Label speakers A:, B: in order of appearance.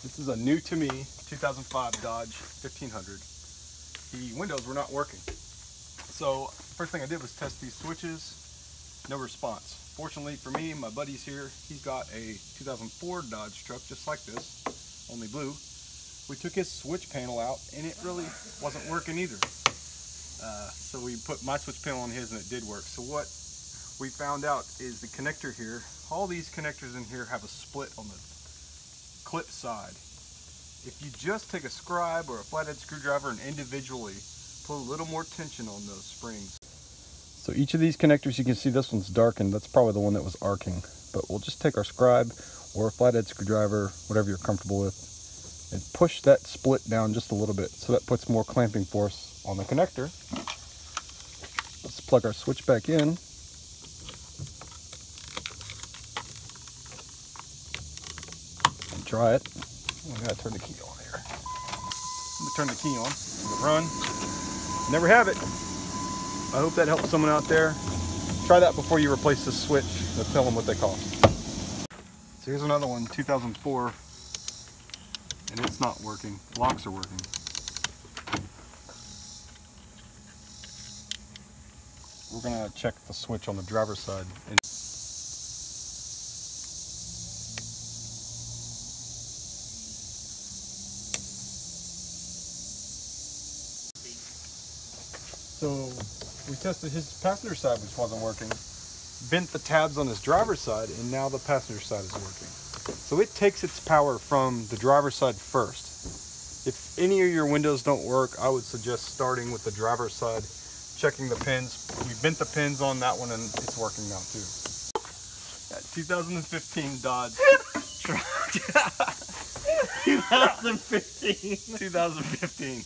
A: This is a new to me 2005 Dodge 1500. The windows were not working. So first thing I did was test these switches. No response. Fortunately for me, my buddy's here. He's got a 2004 Dodge truck just like this, only blue. We took his switch panel out and it really wasn't working either. So we put my switch panel on his and it did work. So what we found out is the connector here, all these connectors in here have a split on the clip side. If you just take a scribe or a flathead screwdriver and individually put a little more tension on those springs. So each of these connectors, you can see this one's darkened. That's probably the one that was arcing. But we'll just take our scribe or a flathead screwdriver, whatever you're comfortable with, and push that split down just a little bit. So that puts more clamping force on the connector. Let's plug our switch back in. And try it. I gotta turn the key on here. Let me turn the key on. Run. Never have it. I hope that helps someone out there. Try that before you replace the switch. They'll tell them what they cost. So here's another one, 2004, and it's not working. Locks are working. We're gonna check the switch on the driver's side. So we tested his passenger side, which wasn't working, bent the tabs on his driver's side, and now the passenger side is working. So it takes its power from the driver's side first. If any of your windows don't work, I would suggest starting with the driver's side, checking the pins. We bent the pins on that one and it's working now too. That 2015 Dodge truck.
B: 2015.
A: 2015.